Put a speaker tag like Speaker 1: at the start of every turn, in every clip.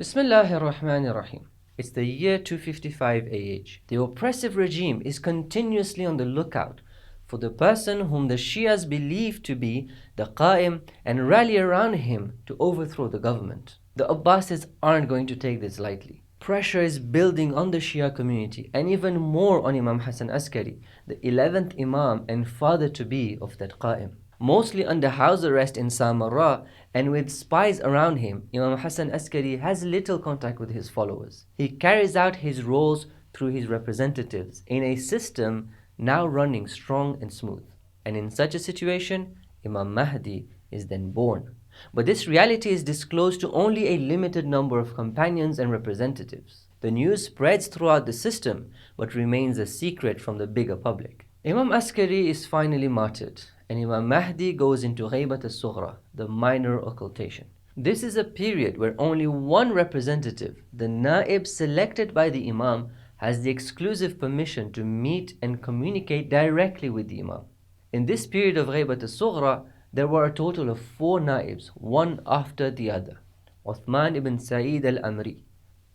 Speaker 1: Bismillahir Rahmanir Rahim. It's the year 255 AH. The oppressive regime is continuously on the lookout for the person whom the Shias believe to be the Qa'im and rally around him to overthrow the government. The Abbasids aren't going to take this lightly. Pressure is building on the Shia community and even more on Imam Hassan Askari, the 11th Imam and father-to-be of that Qa'im. Mostly under house arrest in Samarra and with spies around him, Imam Hassan Askari has little contact with his followers. He carries out his roles through his representatives in a system now running strong and smooth. And in such a situation, Imam Mahdi is then born. But this reality is disclosed to only a limited number of companions and representatives. The news spreads throughout the system, but remains a secret from the bigger public. Imam Askari is finally martyred, and Imam Mahdi goes into Ghaybah al-Sughra, the minor occultation. This is a period where only one representative, the Na'ib selected by the Imam, has the exclusive permission to meet and communicate directly with the Imam. In this period of Ghaybah al-Sughra, there were a total of 4 Na'ibs, one after the other. Uthman ibn Sa'id al-Amri,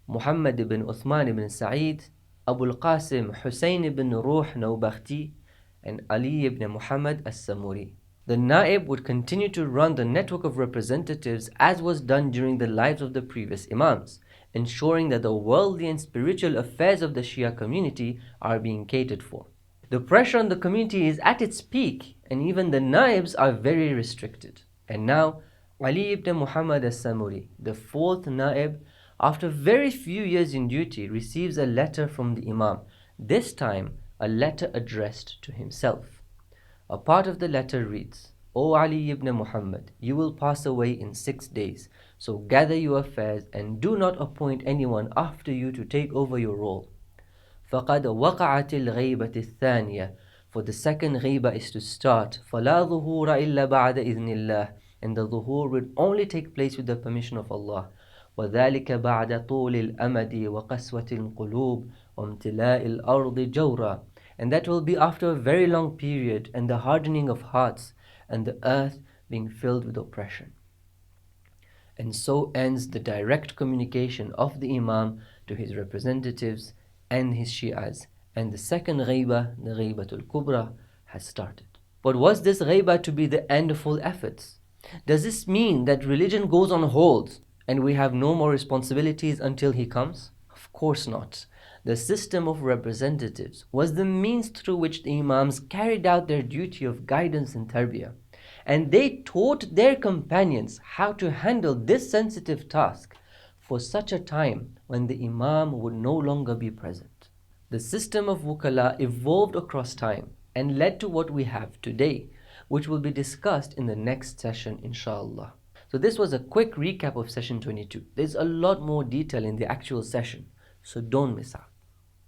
Speaker 1: Muhammad ibn Uthman ibn Sa'id, Abu al-Qasim Hussein ibn Ruh Nawbakhti, and Ali ibn Muhammad as-Samuri. The Na'ib would continue to run the network of representatives as was done during the lives of the previous Imams, ensuring that the worldly and spiritual affairs of the Shia community are being catered for. The pressure on the community is at its peak, and even the Na'ibs are very restricted. And now, Ali ibn Muhammad as-Samuri, the 4th Na'ib, after very few years in duty, receives a letter from the Imam, this time a letter addressed to himself. A part of the letter reads, "O Ali ibn Muhammad, you will pass away in 6 days, so gather your affairs and do not appoint anyone after you to take over your role. فَقَدْ وَقَعَتِ الْغَيْبَةِ الثَّانِيَةِ, for the second Ghaybah is to start. فَلَا ظُهُورَ إِلَّا بَعْدَ إِذْنِ اللَّهِ, and the Dhuhur will only take place with the permission of Allah. وَذَلِكَ بَعْدَ طُولِ الْأَمَدِ وَقَسْوَةِ الْقُلُوبِ وَامْتِلَاءِ الْأَرْضِ جَوْرًا, and that will be after a very long period and the hardening of hearts and the earth being filled with oppression." And so ends the direct communication of the Imam to his representatives and his Shi'as, and the second Ghaybah, the Ghaybatul Kubra, has started. But was this Ghaybah to be the end of all efforts? Does this mean that religion goes on hold and we have no more responsibilities until he comes? Of course not. The system of representatives was the means through which the Imams carried out their duty of guidance and tarbiyah, and they taught their companions how to handle this sensitive task for such a time when the Imam would no longer be present. The system of Wukala evolved across time and led to what we have today, which will be discussed in the next session, inshallah. So this was a quick recap of session 22. There's a lot more detail in the actual session, so don't miss out.